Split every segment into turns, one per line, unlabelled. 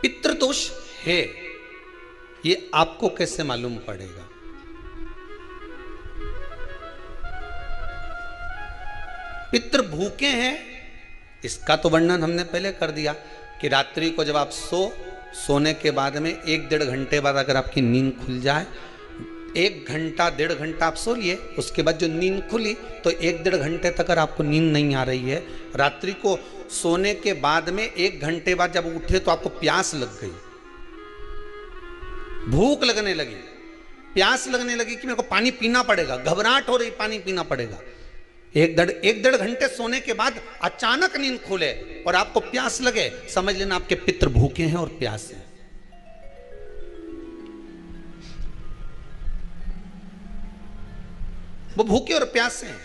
पितृदोष है, ये आपको कैसे मालूम पड़ेगा? पितृ भूखे हैं, इसका तो वर्णन हमने पहले कर दिया कि रात्रि को जब आप सोने के बाद में 1-1.5 घंटे बाद अगर आपकी नींद खुल जाए, 1 घंटा 1.5 घंटा आप सो लिए, उसके बाद जो नींद खुली तो 1-1.5 घंटे तक अगर आपको नींद नहीं आ रही है, रात्रि को सोने के बाद में 1 घंटे बाद जब उठे तो आपको प्यास लग गई, भूख लगने लगी, प्यास लगने लगी कि मेरे को पानी पीना पड़ेगा, घबराहट हो रही, पानी पीना पड़ेगा। 1-1.5 घंटे सोने के बाद अचानक नींद खुले और आपको प्यास लगे, समझ लेना आपके पितृ भूखे हैं और प्यास है। वो भूखे और प्यासे हैं,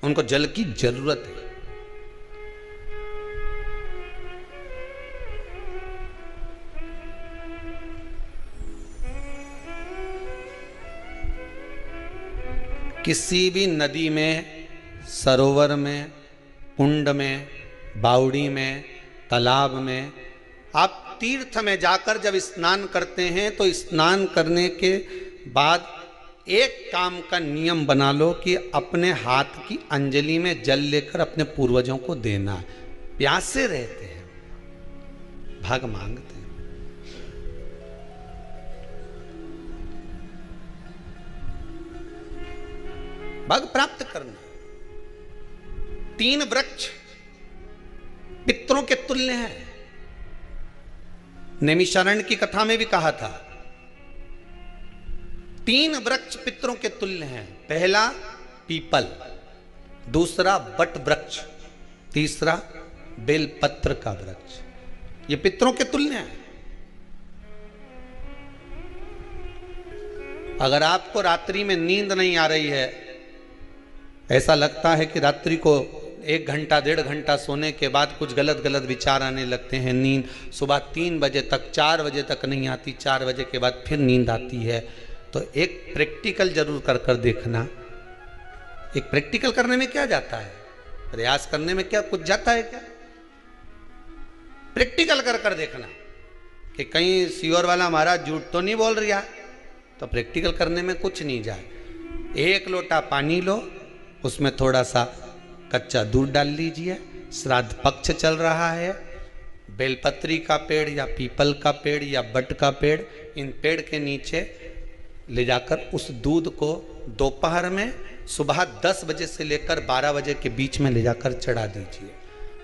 उनको जल की जरूरत है। किसी भी नदी में, सरोवर में, कुंड में, बावड़ी में, तालाब में, आप तीर्थ में जाकर जब स्नान करते हैं तो स्नान करने के बाद एक काम का नियम बना लो कि अपने हाथ की अंजलि में जल लेकर अपने पूर्वजों को देना। प्यासे रहते हैं, भाग मांगते हैं। भाग प्राप्त करना। 3 वृक्ष पितरों के तुल्य हैं। नैमिषारण्य की कथा में भी कहा था 3 वृक्ष पितरों के तुल्य हैं। पहला पीपल, दूसरा बट वृक्ष, तीसरा बेलपत्र का वृक्ष। ये पितरों के तुल्य हैं। अगर आपको रात्रि में नींद नहीं आ रही है, ऐसा लगता है कि रात्रि को 1 घंटा 1.5 घंटा सोने के बाद कुछ गलत गलत विचार आने लगते हैं, नींद सुबह 3 बजे तक 4 बजे तक नहीं आती, 4 बजे के बाद फिर नींद आती है, तो एक प्रैक्टिकल जरूर कर देखना। एक प्रैक्टिकल करने में क्या जाता है? प्रयास करने में क्या कुछ जाता है क्या? प्रैक्टिकल कर देखना कि कहीं सीओर वाला महाराज झूठ तो नहीं बोल रहा, तो प्रैक्टिकल करने में कुछ नहीं जाए। 1 लोटा पानी लो, उसमें थोड़ा सा कच्चा दूध डाल लीजिए, श्राद्ध पक्ष चल रहा है, बेलपत्री का पेड़ या पीपल का पेड़ या बट का पेड़, इन पेड़ के नीचे ले जाकर उस दूध को दोपहर में सुबह 10 बजे से लेकर 12 बजे के बीच में ले जाकर चढ़ा दीजिए।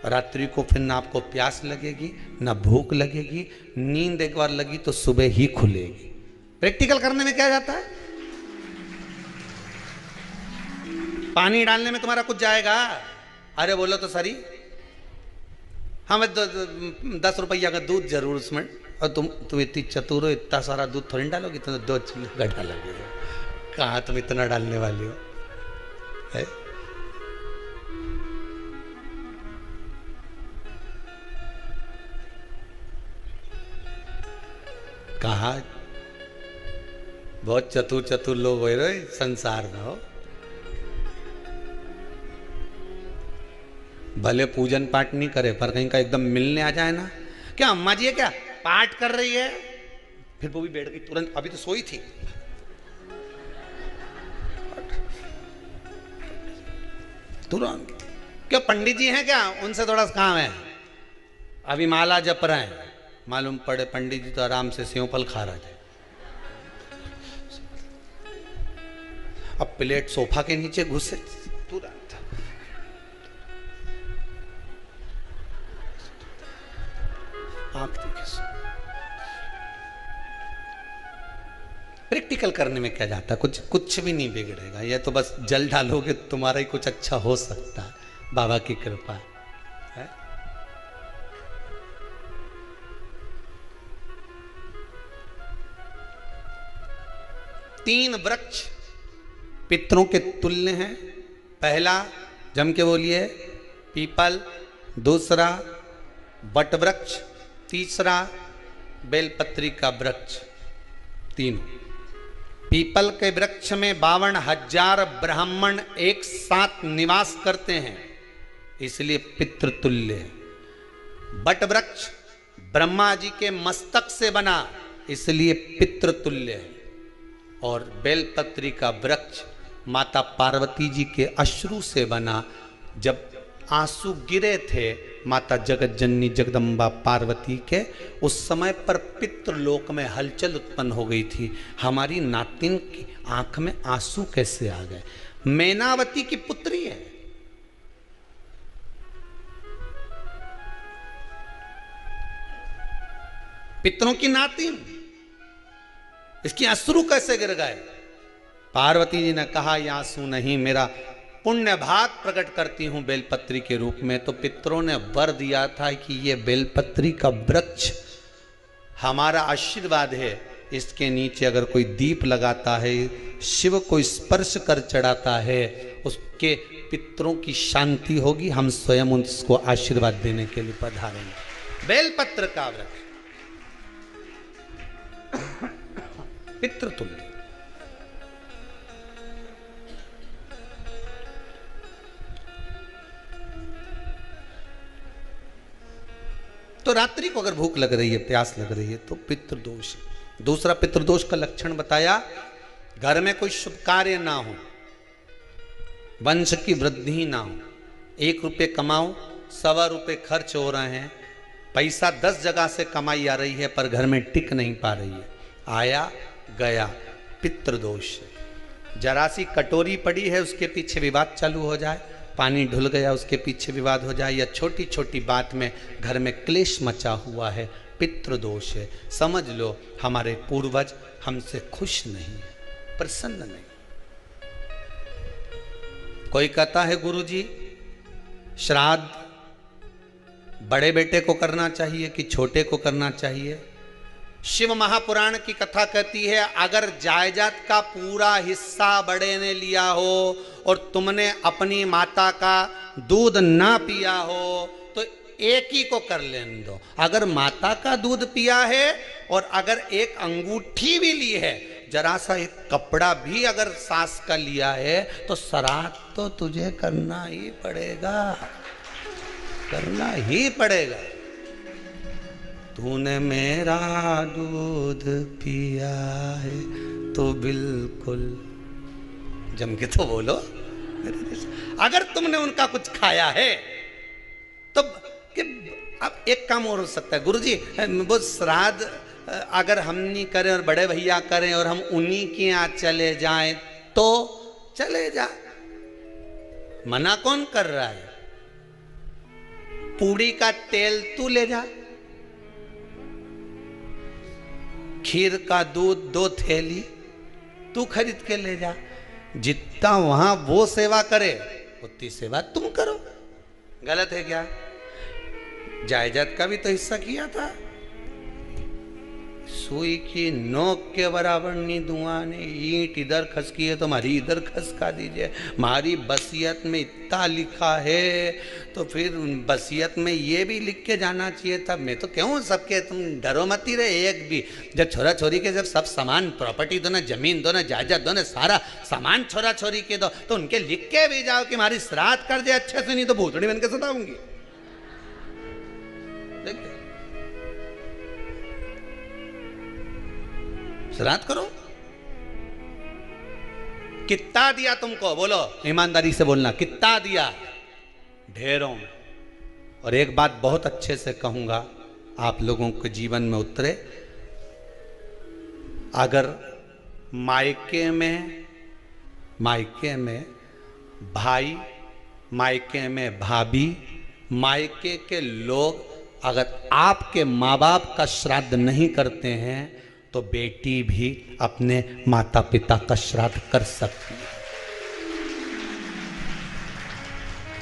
रात्रि को फिर ना आपको प्यास लगेगी, ना भूख लगेगी, नींद एक बार लगी तो सुबह ही खुलेगी। प्रैक्टिकल करने में क्या जाता है? पानी डालने में तुम्हारा कुछ जाएगा? अरे बोलो तो सरी, हमें 10 रुपया का दूध जरूर उसमें, और तुम इतनी चतुर हो, इतना सारा दूध थोड़ी डालोगी, तुम 2 चिल्ला डालोगे। कहाँ तुम इतना डालने वाली हो है? कहा बहुत चतुर लोग हो रहे संसार में हो। भले पूजन पाठ नहीं करे, पर कहीं का एकदम मिलने आ जाए ना, क्या अम्मा जी है क्या पाठ कर रही है, फिर वो भी बैठ गई तुरंत, अभी तो सोई थी। तुरंत क्या पंडित जी हैं क्या, उनसे थोड़ा सा काम है, अभी माला जप रहे हैं, मालूम पड़े पंडित जी तो आराम से सेव फल खा रहे थे। अब प्लेट सोफा के नीचे घुसे तुरंत। प्रैक्टिकल करने में क्या जाता है? कुछ भी नहीं बिगड़ेगा, ये तो बस जल डालोगे तुम्हारा ही कुछ अच्छा हो सकता है, बाबा की कृपा है। 3 वृक्ष पितरों के तुल्य हैं। पहला जम के बोलिए पीपल, दूसरा बट वृक्ष, तीसरा बेलपत्री का वृक्ष। 3 पीपल के वृक्ष में 52,000 ब्राह्मण एक साथ निवास करते हैं, इसलिए पितृतुल्य है। बट वृक्ष ब्रह्मा जी के मस्तक से बना, इसलिए पितृतुल्य है। और बेलपत्री का वृक्ष माता पार्वती जी के अश्रु से बना। जब आंसू गिरे थे माता जगत जननी जगदम्बा पार्वती के, उस समय पर पितृलोक में हलचल उत्पन्न हो गई थी। हमारी नातिन की आंख में आंसू कैसे आ गए? मैनावती की पुत्री है, पितरों की नातिन, इसकी अश्रु कैसे गिर गए? पार्वती जी ने कहा ये आंसू नहीं, मेरा पुण्य भाग प्रकट करती हूं बेलपत्री के रूप में। तो पितरों ने वर दिया था कि ये बेलपत्री का वृक्ष हमारा आशीर्वाद है, इसके नीचे अगर कोई दीप लगाता है, शिव को स्पर्श कर चढ़ाता है, उसके पितरों की शांति होगी, हम स्वयं उसको आशीर्वाद देने के लिए पधारेंगे। बेलपत्र का वृक्ष पितृतुल्य। तो रात्रि को अगर भूख लग रही है, प्यास लग रही है, तो पितृदोष है। दूसरा पितृदोष का लक्षण बताया, घर में कोई शुभ कार्य ना हो, वंश की वृद्धि ना हो, 1 रुपये कमाओ, 1.25 रुपये खर्च हो रहे हैं, पैसा 10 जगह से कमाई आ रही है पर घर में टिक नहीं पा रही है, आया गया, पितृदोष है। जरा सी कटोरी पड़ी है, उसके पीछे विवाद चालू हो जाए, पानी ढुल गया, उसके पीछे विवाद हो जाए, या छोटी छोटी बात में घर में क्लेश मचा हुआ है, पितृदोष है। समझ लो हमारे पूर्वज हमसे खुश नहीं, प्रसन्न नहीं। कोई कहता है गुरुजी श्राद्ध बड़े बेटे को करना चाहिए कि छोटे को करना चाहिए? शिव महापुराण की कथा कहती है, अगर जायदाद का पूरा हिस्सा बड़े ने लिया हो और तुमने अपनी माता का दूध ना पिया हो तो एक ही को कर लेने दो। अगर माता का दूध पिया है और अगर एक अंगूठी भी ली है, जरा सा एक कपड़ा भी अगर सास का लिया है, तो श्राद्ध तो तुझे करना ही पड़ेगा, करना ही पड़ेगा। तूने मेरा दूध पिया है तो बिल्कुल जम के तो बोलो। अगर तुमने उनका कुछ खाया है तो कि अब एक काम और हो सकता है, गुरुजी वो श्राद्ध अगर हम नहीं करें और बड़े भैया करें और हम उन्हीं के यहाँ चले जाएं तो चले जा, मना कौन कर रहा है? पूड़ी का तेल तू ले जा, खीर का दूध 2 थैली तू खरीद के ले जा। जितना वहां वो सेवा करे उतनी सेवा तुम करो। गलत है क्या? जायदाद का भी तो हिस्सा किया था। सुई की नोक के बराबर नहीं धुआं ने, ईंट इधर खसकी है तो हमारी इधर खसका दीजिए। हमारी बसियत में इतना लिखा है तो फिर बसियत में ये भी लिख के जाना चाहिए था। मैं तो क्यों सबके, तुम डरो मत ही रहे एक भी। जब छोरा छोरी के जब सब सामान, प्रॉपर्टी दो ना, जमीन दो ना, जायदाद दो ना, सारा सामान छोरा छोरी के दो, तो उनके लिख के भी जाओ कि हमारी श्राद्ध कर दे अच्छे से, नहीं तो भूतड़ी बन के सताऊंगी। देखिए श्राद्ध करो। कितना दिया तुमको? बोलो ईमानदारी से बोलना, कितना दिया? ढेरों में। और एक बात बहुत अच्छे से कहूंगा, आप लोगों के जीवन में उतरे। अगर मायके में भाई, मायके में भाभी, मायके के लोग अगर आपके माँ बाप का श्राद्ध नहीं करते हैं तो बेटी भी अपने माता पिता का श्राद्ध कर सकती है।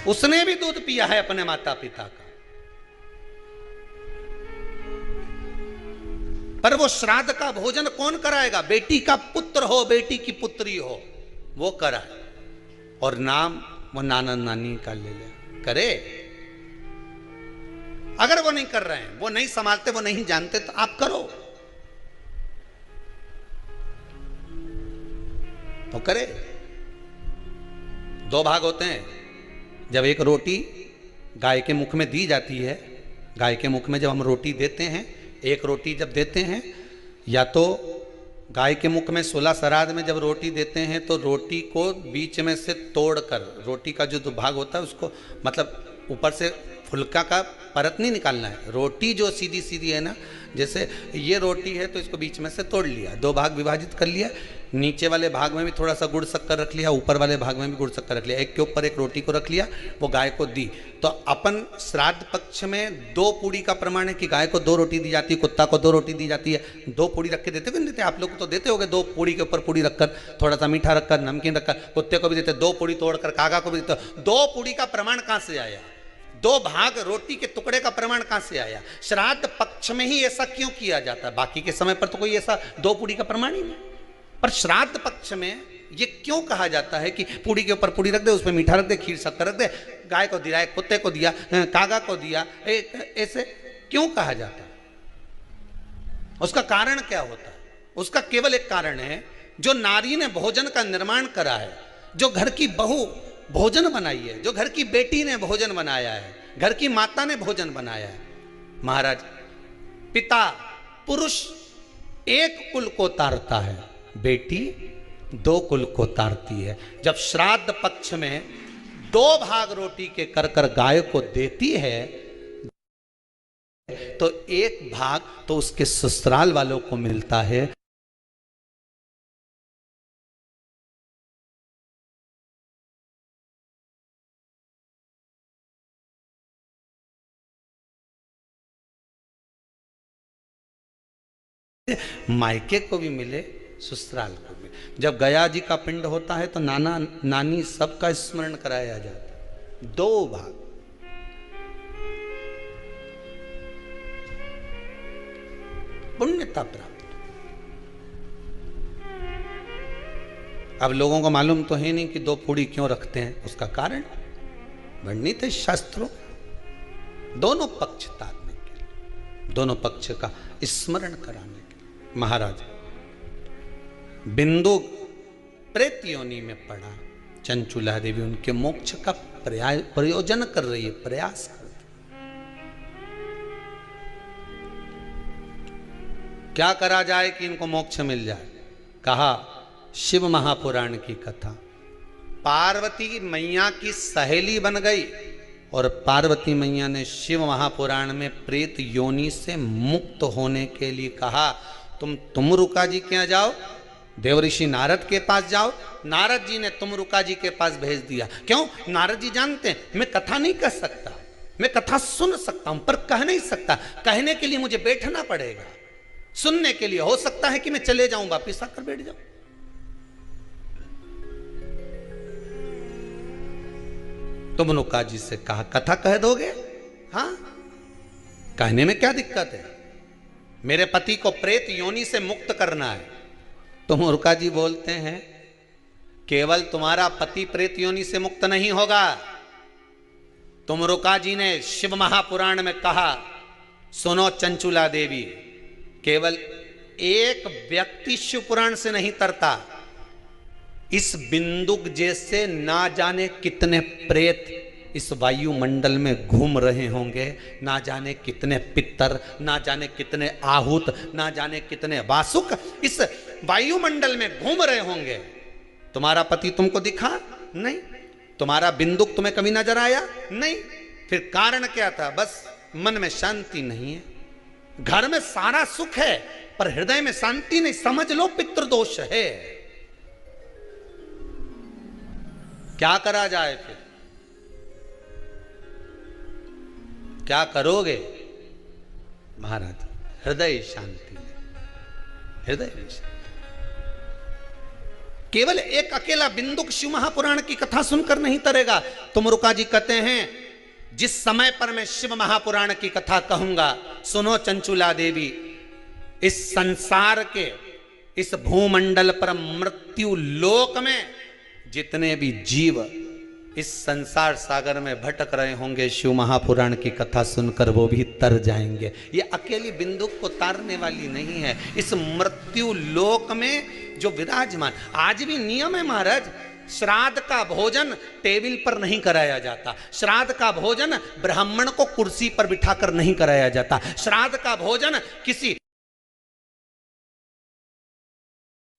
उसने भी दूध पिया है अपने माता पिता का, पर वो श्राद्ध का भोजन कौन कराएगा? बेटी का पुत्र हो, बेटी की पुत्री हो, वो कराए। और नाम वो नाना नानी का ले ले करे। अगर वो नहीं कर रहे हैं, वो नहीं संभालते, वो नहीं जानते, तो आप करो तो करे। 2 भाग होते हैं। जब एक रोटी गाय के मुख में दी जाती है, गाय के मुख में जब हम रोटी देते हैं, एक रोटी जब देते हैं, या तो गाय के मुख में 16 श्राद्ध में जब रोटी देते हैं तो रोटी को बीच में से तोड़कर, रोटी का जो भाग होता है उसको, मतलब ऊपर से फुलका का परत नहीं निकालना है, रोटी जो सीधी सीधी है ना, जैसे ये रोटी है तो इसको बीच में से तोड़ लिया, 2 भाग विभाजित कर लिया, नीचे वाले भाग में भी थोड़ा सा गुड़ शक्कर रख लिया, ऊपर वाले भाग में भी गुड़ शक्कर रख लिया, एक के ऊपर एक रोटी को रख लिया, वो गाय को दी। तो अपन श्राद्ध पक्ष में 2 पूड़ी का प्रमाण है कि गाय को 2 रोटी दी जाती है, कुत्ता को 2 रोटी दी जाती है। 2 पूड़ी रख के देते हो, देते आप लोग तो देते होगे, 2 पूड़ी के ऊपर पूड़ी रखकर, थोड़ा सा मीठा रखकर, नमकीन रखकर, कुत्ते को भी देते, 2 पूड़ी तोड़कर कागा को भी देते। 2 पूड़ी का प्रमाण कहाँ से आया? 2 भाग रोटी के टुकड़े का प्रमाण कहां से आया? श्राद्ध पक्ष में ही ऐसा क्यों किया जाता है? बाकी के समय पर तो कोई ऐसा 2 पूड़ी का प्रमाण ही नहीं, पर श्राद्ध पक्ष में ये क्यों कहा जाता है कि पूड़ी के ऊपर पूड़ी रख दे, उसमें मीठा रख दे, खीर शक्कर रख दे, गाय को दिया, कुत्ते को दिया, कागा को दिया, ऐसे क्यों कहा जाता है? उसका कारण क्या होता है? उसका केवल एक कारण है, जो नारी ने भोजन का निर्माण करा है, जो घर की बहू भोजन बनाई है, जो घर की बेटी ने भोजन बनाया है, घर की माता ने भोजन बनाया है। महाराज, पिता पुरुष एक कुल को तारता है, बेटी 2 कुल को तारती है। जब श्राद्ध पक्ष में 2 भाग रोटी के कर कर गाय को देती है तो 1 भाग तो उसके ससुराल वालों को मिलता है। मायके को भी मिले, ससुराल को भी। जब गया जी का पिंड होता है तो नाना नानी सबका स्मरण कराया जाता है। 2 भाग, पुण्यता प्राप्त। अब लोगों को मालूम तो है नहीं कि 2 पूड़ी क्यों रखते हैं, उसका कारण वर्णित है शास्त्रों। दोनों पक्ष तारने के लिए, दोनों पक्ष का स्मरण कराने के लिए। महाराज, बिंदु प्रेत योनि में पड़ा, चंचुला देवी उनके मोक्ष का प्रयोजन कर रही है, प्रयास कर रही। क्या करा जाए कि इनको मोक्ष मिल जाए? कहा शिव महापुराण की कथा। पार्वती मैया की सहेली बन गई और पार्वती मैया ने शिव महापुराण में प्रेत योनि से मुक्त होने के लिए कहा, तुम रुका जी के यहाँ जाओ, देवऋषि नारद के पास जाओ। नारद जी ने तुमरुका जी के पास भेज दिया। क्यों? नारद जी जानते हैं मैं कथा नहीं कर सकता, मैं कथा सुन सकता हूं पर कह नहीं सकता। कहने के लिए मुझे बैठना पड़ेगा, सुनने के लिए हो सकता है कि मैं चले जाऊं, वापिस आकर बैठ जाऊं। तुमरुका जी से कहा कथा कह दोगे? हाँ, कहने में क्या दिक्कत है? मेरे पति को प्रेत योनि से मुक्त करना है। तुमरुका जी बोलते हैं केवल तुम्हारा पति प्रेत योनि से मुक्त नहीं होगा। तुमरुका जी ने शिव महापुराण में कहा, सुनो चंचुला देवी, केवल एक व्यक्ति शिव पुराण से नहीं तरता, इस बिंदुक जैसे ना जाने कितने प्रेत इस वायुमंडल में घूम रहे होंगे, ना जाने कितने पितर, ना जाने कितने आहूत, ना जाने कितने वासुक इस वायुमंडल में घूम रहे होंगे। तुम्हारा पति तुमको दिखा नहीं, तुम्हारा बिंदुक तुम्हें कभी नजर आया नहीं, फिर कारण क्या था? बस मन में शांति नहीं है। घर में सारा सुख है पर हृदय में शांति नहीं, समझ लो पितृदोष है। क्या करा जाए? फिर क्या करोगे? महाराज, हृदय शांति, हृदय शांति। केवल एक अकेला बिंदुक शिव महापुराण की कथा सुनकर नहीं तरेगा। तुमरुका जी कहते हैं जिस समय पर मैं शिव महापुराण की कथा कहूंगा, सुनो चंचुला देवी, इस संसार के इस भूमंडल पर मृत्यु लोक में जितने भी जीव इस संसार सागर में भटक रहे होंगे, शिव महापुराण की कथा सुनकर वो भी तर जाएंगे। ये अकेली बिंदुक को तारने वाली नहीं है, इस मृत्यु लोक में जो विराजमान। आज भी नियम है महाराज, श्राद्ध का भोजन टेबल पर नहीं कराया जाता, श्राद्ध का भोजन ब्राह्मण को कुर्सी पर बिठाकर नहीं कराया जाता, श्राद्ध का भोजन किसी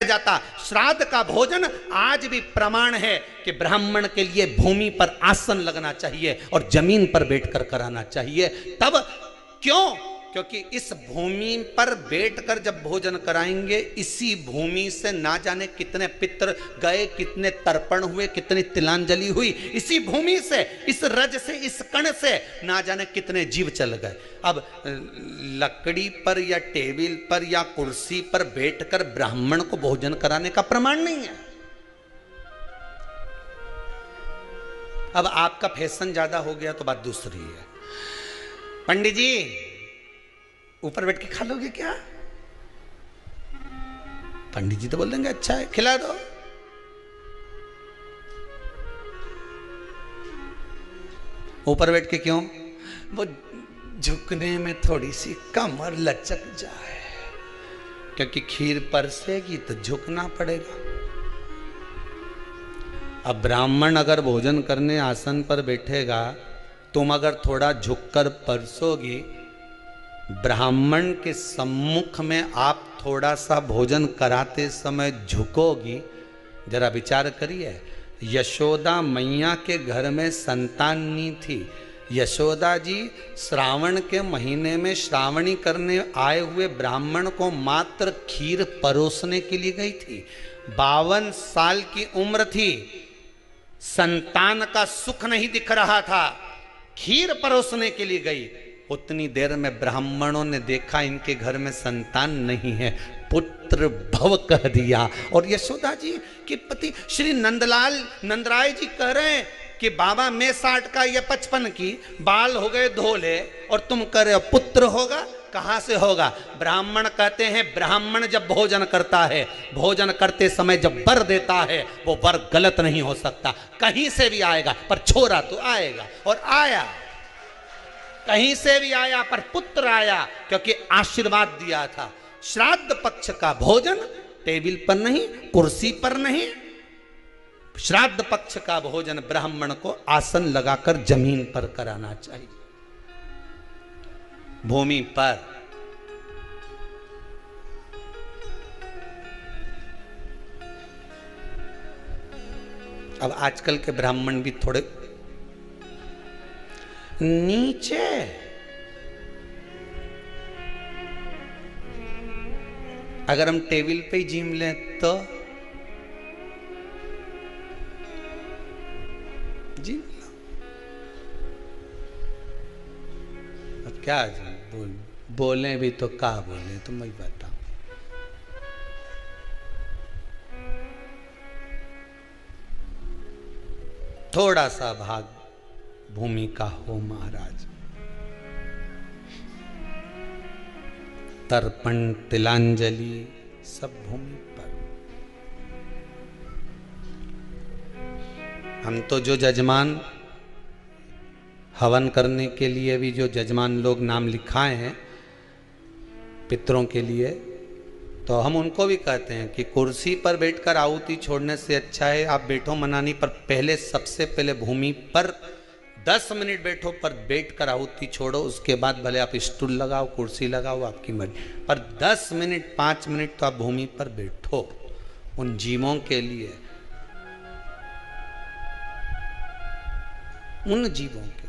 जाता। श्राद्ध का भोजन आज भी प्रमाण है कि ब्राह्मण के लिए भूमि पर आसन लगना चाहिए और जमीन पर बैठकर कराना चाहिए। तब क्यों? क्योंकि इस भूमि पर बैठकर जब भोजन कराएंगे, इसी भूमि से ना जाने कितने पितृ गए, कितने तर्पण हुए, कितनी तिलांजलि हुई, इसी भूमि से, इस रज से, इस कण से ना जाने कितने जीव चल गए। अब लकड़ी पर या टेबल पर या कुर्सी पर बैठकर ब्राह्मण को भोजन कराने का प्रमाण नहीं है। अब आपका फैशन ज्यादा हो गया तो बात दूसरी है। पंडित जी ऊपर बैठ के खा लोगे क्या? पंडित जी तो बोल देंगे अच्छा है खिला दो। ऊपर बैठ के क्यों? वो झुकने में थोड़ी सी कमर लचक जाए, क्योंकि खीर परसेगी तो झुकना पड़ेगा। अब ब्राह्मण अगर भोजन करने आसन पर बैठेगा, तुम अगर थोड़ा झुककर परसोगी, ब्राह्मण के सम्मुख में आप थोड़ा सा भोजन कराते समय झुकोगी। जरा विचार करिए, यशोदा मैया के घर में संतान नहीं थी। यशोदा जी श्रावण के महीने में श्रावणी करने आए हुए ब्राह्मण को मात्र खीर परोसने के लिए गई थी। 52 साल की उम्र थी, संतान का सुख नहीं दिख रहा था, खीर परोसने के लिए गई। उतनी देर में ब्राह्मणों ने देखा इनके घर में संतान नहीं है, पुत्र भव कह दिया। और यशोदा जी के पति श्री नंदराय जी कह रहे हैं कि बाबा मैं 60 का या 55 की, बाल हो गए धोले और तुम कह रहे हो पुत्र होगा। कहां से होगा? ब्राह्मण कहते हैं ब्राह्मण जब भोजन करता है, भोजन करते समय जब वर देता है, वो वर गलत नहीं हो सकता, कहीं से भी आएगा, पर छोरा तो आएगा। और आया, कहीं से भी आया, पर पुत्र आया, क्योंकि आशीर्वाद दिया था। श्राद्ध पक्ष का भोजन टेबल पर नहीं, कुर्सी पर नहीं, श्राद्ध पक्ष का भोजन ब्राह्मण को आसन लगाकर जमीन पर कराना चाहिए, भूमि पर। अब आजकल के ब्राह्मण भी थोड़े नीचे, अगर हम टेबल पे ही जिम लें तो जिम अब क्या बोले भी तो क्या बोले, तो मैं बताऊं। थोड़ा सा भाग भूमि का हो महाराज। तर्पण तिलांजलि सब भूमि पर। हम तो जो जजमान हवन करने के लिए भी जो जजमान लोग नाम लिखाए हैं पितरों के लिए, तो हम उनको भी कहते हैं कि कुर्सी पर बैठकर आहुति छोड़ने से अच्छा है आप बैठो मनानी पर, पहले सबसे पहले भूमि पर 10 मिनट बैठो, पर बैठ कर आहुति छोड़ो। उसके बाद भले आप स्टूल लगाओ, कुर्सी लगाओ, आपकी मर्जी, पर 10 मिनट 5 मिनट तो आप भूमि पर बैठो उन जीवों के लिए, उन जीवों के।